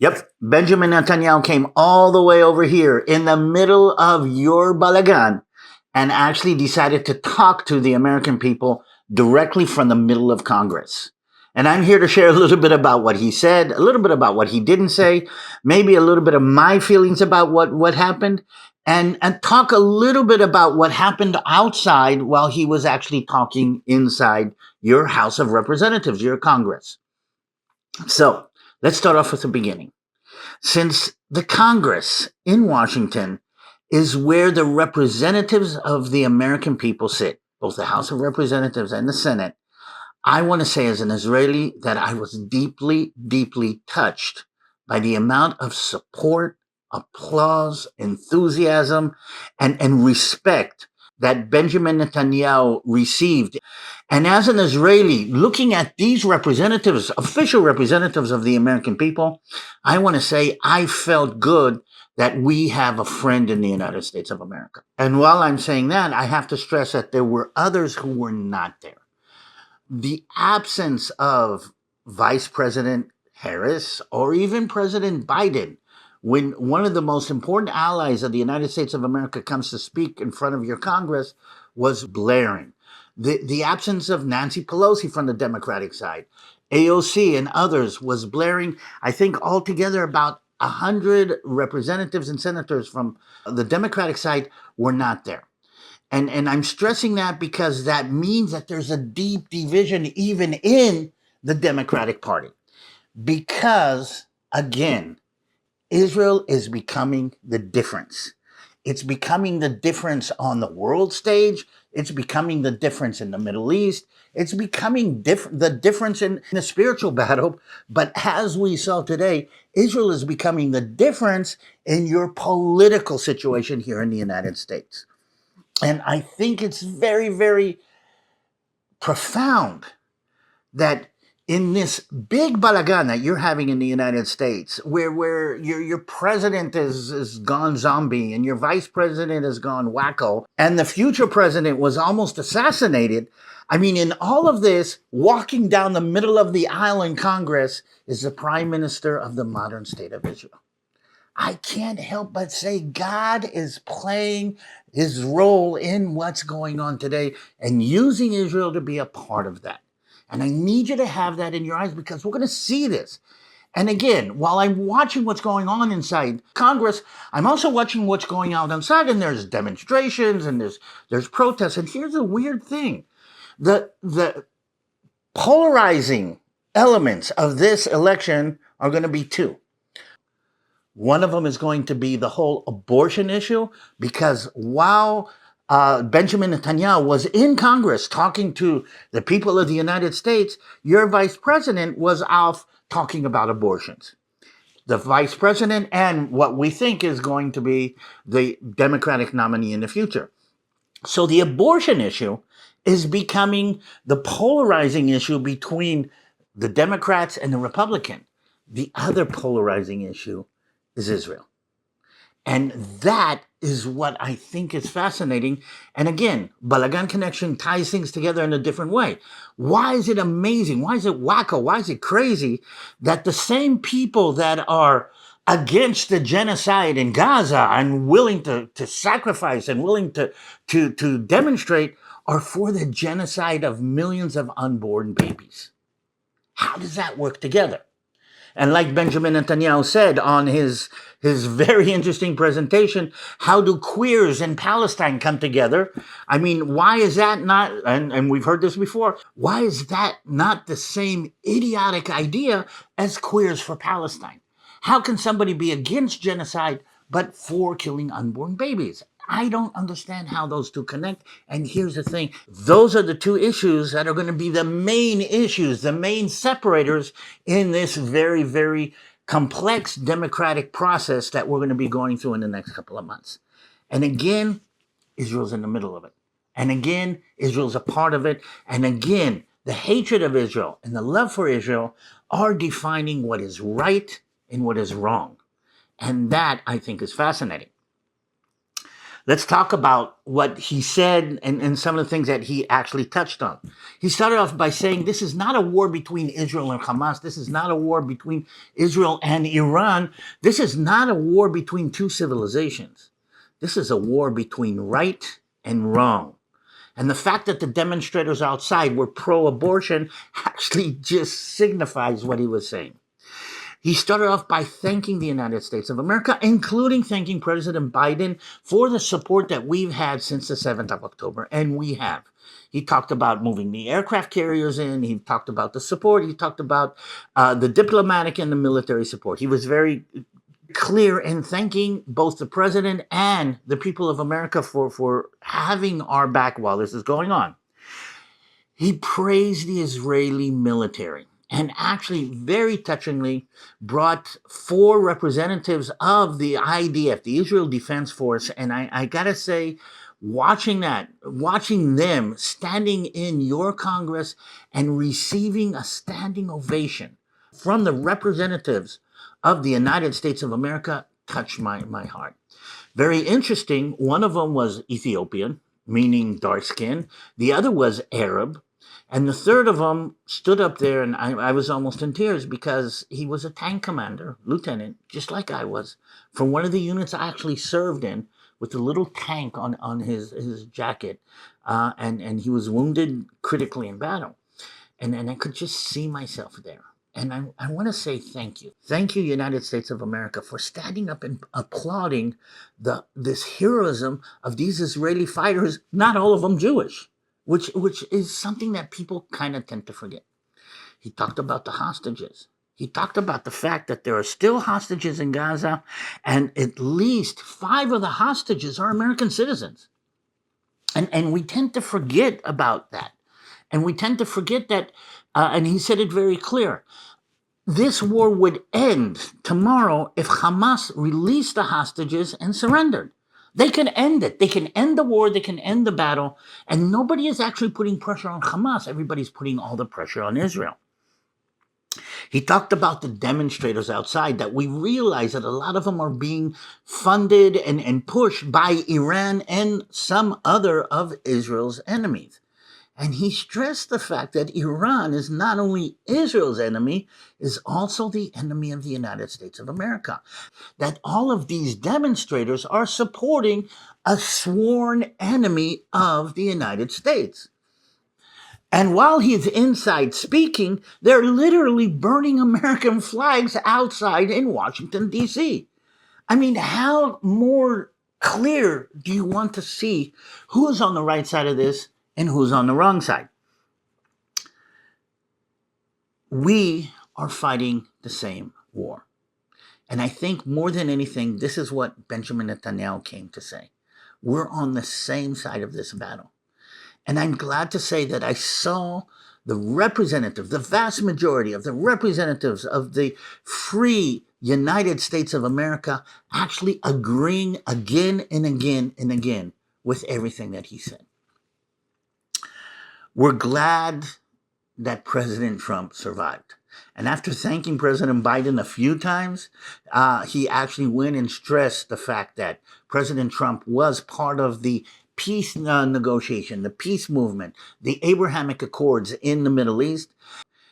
Yep, Benjamin Netanyahu came all the way over here in the middle of your balagan and actually decided to talk to the American people directly from the middle of Congress. And I'm here to share a little bit about what he said, a little bit about what he didn't say, maybe a little bit of my feelings about what happened, and talk a little bit about what happened outside while he was actually talking inside your House of Representatives, your Congress. So let's start off with the beginning. Since the Congress in Washington is where the representatives of the American people sit, both the House of Representatives and the Senate, I want to say as an Israeli that I was deeply, deeply touched by the amount of support, applause, enthusiasm, and respect that Benjamin Netanyahu received. And as an Israeli, looking at these representatives, official representatives of the American people, I want to say I felt good that we have a friend in the United States of America. And while I'm saying that, I have to stress that there were others who were not there. The absence of Vice President Harris or even President Biden, when one of the most important allies of the United States of America comes to speak in front of your Congress, was blaring. The absence of Nancy Pelosi from the Democratic side, AOC and others was blaring. I think altogether about 100 representatives and senators from the Democratic side were not there. And I'm stressing that because that means that there's a deep division even in the Democratic Party. Because, again, Israel is becoming the difference. It's becoming the difference on the world stage. It's becoming the difference in the Middle East. It's becoming the difference in the spiritual battle. But as we saw today, Israel is becoming the difference in your political situation here in the United States. And I think it's very, very profound that in this big balagan that you're having in the United States, where your president is gone zombie and your vice president has gone wacko, and the future president was almost assassinated. I mean, in all of this, walking down the middle of the aisle in Congress is the prime minister of the modern state of Israel. I can't help but say God is playing his role in what's going on today and using Israel to be a part of that. And I need you to have that in your eyes because we're going to see this. And again, while I'm watching what's going on inside Congress, I'm also watching what's going on outside, and there's demonstrations and there's protests. And here's a weird thing. The polarizing elements of this election are going to be two. One of them is going to be the whole abortion issue, because while Benjamin Netanyahu was in Congress talking to the people of the United States, your vice president was off talking about abortions. The vice president and what we think is going to be the Democratic nominee in the future. So the abortion issue is becoming the polarizing issue between the Democrats and the Republican. The other polarizing issue is Israel. And that is what I think is fascinating. And again, Balagan Connection ties things together in a different way. Why is it amazing? Why is it wacko? Why is it crazy that the same people that are against the genocide in Gaza and willing to sacrifice and willing to demonstrate are for the genocide of millions of unborn babies? How does that work together? And like Benjamin Netanyahu said on his very interesting presentation, how do queers in Palestine come together? I mean, why is that not, and we've heard this before, why is that not the same idiotic idea as queers for Palestine? How can somebody be against genocide but for killing unborn babies? I don't understand how those two connect. And here's the thing. Those are the two issues that are going to be the main issues, the main separators in this very, very complex democratic process that we're going to be going through in the next couple of months. And again, Israel's in the middle of it. And again, Israel's a part of it. And again, the hatred of Israel and the love for Israel are defining what is right and what is wrong. And that, I think, is fascinating. Let's talk about what he said and some of the things that he actually touched on. He started off by saying this is not a war between Israel and Hamas. This is not a war between Israel and Iran. This is not a war between two civilizations. This is a war between right and wrong. And the fact that the demonstrators outside were pro abortion actually just signifies what he was saying. He started off by thanking the United States of America, including thanking President Biden for the support that we've had since the 7th of October, and we have. He talked about moving the aircraft carriers in. He talked about the support. He talked about the diplomatic and the military support. He was very clear in thanking both the president and the people of America for having our back while this is going on. He praised the Israeli military and actually very touchingly brought 4 representatives of the IDF, the Israel Defense Force. And I gotta say, watching them standing in your Congress and receiving a standing ovation from the representatives of the United States of America touched my heart. Very interesting. One of them was Ethiopian, meaning dark skin. The other was Arab. And the third of them stood up there, and I was almost in tears because he was a tank commander, lieutenant, just like I was, from one of the units I actually served in, with a little tank on his jacket. And he was wounded critically in battle. And I could just see myself there. And I want to say thank you. Thank you, United States of America, for standing up and applauding this heroism of these Israeli fighters, not all of them Jewish, which is something that people kind of tend to forget. He talked about the hostages. He talked about the fact that there are still hostages in Gaza, and at least 5 of the hostages are American citizens. And we tend to forget about that. And we tend to forget that, and he said it very clear, this war would end tomorrow if Hamas released the hostages and surrendered. They can end it. They can end the war. They can end the battle. And nobody is actually putting pressure on Hamas. Everybody's putting all the pressure on Israel. He talked about the demonstrators outside, that we realize that a lot of them are being funded and pushed by Iran and some other of Israel's enemies. And he stressed the fact that Iran is not only Israel's enemy, is also the enemy of the United States of America. That all of these demonstrators are supporting a sworn enemy of the United States. And while he's inside speaking, they're literally burning American flags outside in Washington, D.C. I mean, how more clear do you want to see who's on the right side of this and who's on the wrong side? We are fighting the same war. And I think more than anything, this is what Benjamin Netanyahu came to say. We're on the same side of this battle. And I'm glad to say that I saw the representatives, the vast majority of the representatives of the free United States of America actually agreeing again and again and again with everything that he said. We're glad that President Trump survived. And after thanking President Biden a few times, he actually went and stressed the fact that President Trump was part of the peace negotiation, the peace movement, the Abrahamic Accords in the Middle East.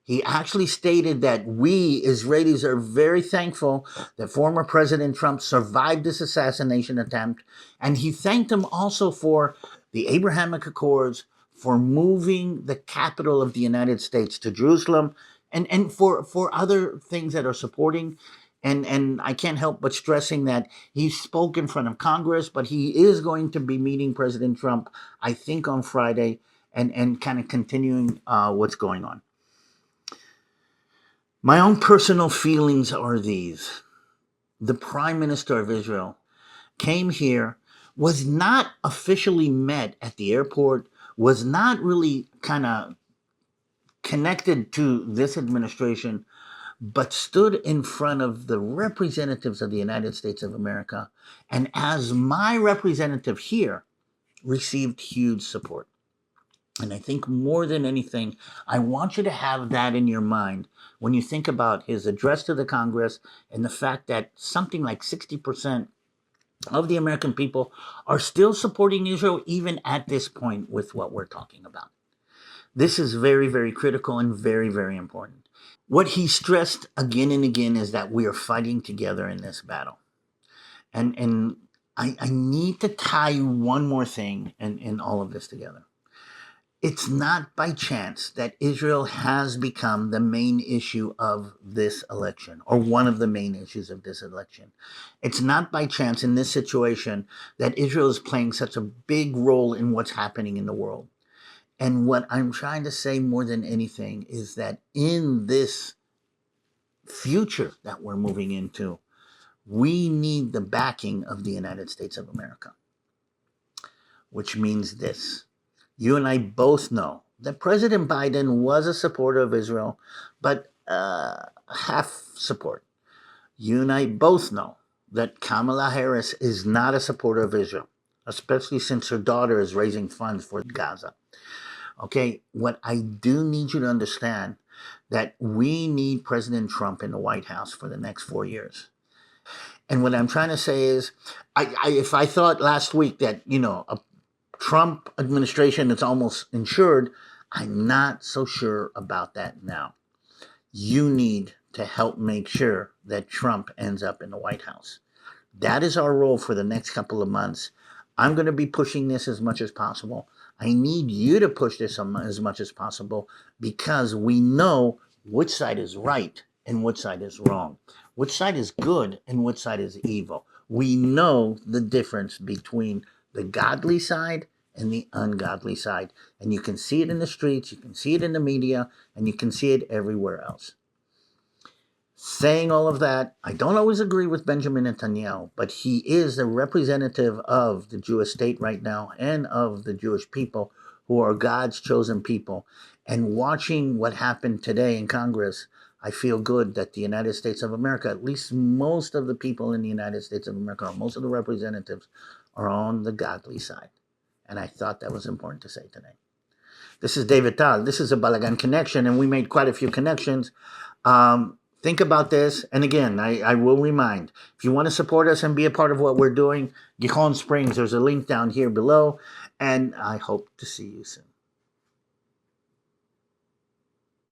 He actually stated that we Israelis are very thankful that former President Trump survived this assassination attempt. And he thanked him also for the Abrahamic Accords, for moving the capital of the United States to Jerusalem, and for other things that are supporting. And I can't help but stressing that he spoke in front of Congress, but he is going to be meeting President Trump, I think, on Friday, and kind of continuing what's going on. My own personal feelings are these. The Prime Minister of Israel came here, was not officially met at the airport, was not really kind of connected to this administration, but stood in front of the representatives of the United States of America, and as my representative here, received huge support. And I think more than anything, I want you to have that in your mind when you think about his address to the Congress and the fact that something like 60% of the American people are still supporting Israel even at this point with what we're talking about. This is very, very critical and very, very important. What he stressed again and again is that we are fighting together in this battle. And I need to tie one more thing in all of this together. It's not by chance that Israel has become the main issue of this election, or one of the main issues of this election. It's not by chance in this situation that Israel is playing such a big role in what's happening in the world. And what I'm trying to say more than anything is that in this future that we're moving into, we need the backing of the United States of America, which means this. You and I both know that President Biden was a supporter of Israel, but half support. You and I both know that Kamala Harris is not a supporter of Israel, especially since her daughter is raising funds for Gaza. Okay, what I do need you to understand that we need President Trump in the White House for the next 4 years. And what I'm trying to say is, if I thought last week that, a Trump administration is almost ensured, I'm not so sure about that now. You need to help make sure that Trump ends up in the White House. That is our role for the next couple of months. I'm going to be pushing this as much as possible. I need you to push this as much as possible because we know which side is right and which side is wrong, which side is good and which side is evil. We know the difference between the godly side and the ungodly side. And you can see it in the streets, you can see it in the media, and you can see it everywhere else. Saying all of that, I don't always agree with Benjamin Netanyahu, but he is a representative of the Jewish state right now and of the Jewish people who are God's chosen people. And watching what happened today in Congress, I feel good that the United States of America, at least most of the people in the United States of America, or most of the representatives, are on the godly side. And I thought that was important to say today. This is David Tal. This is a Balagan Connection, and we made quite a few connections. Think about this. And again, I will remind, if you want to support us and be a part of what we're doing, Gijón Springs, there's a link down here below. And I hope to see you soon.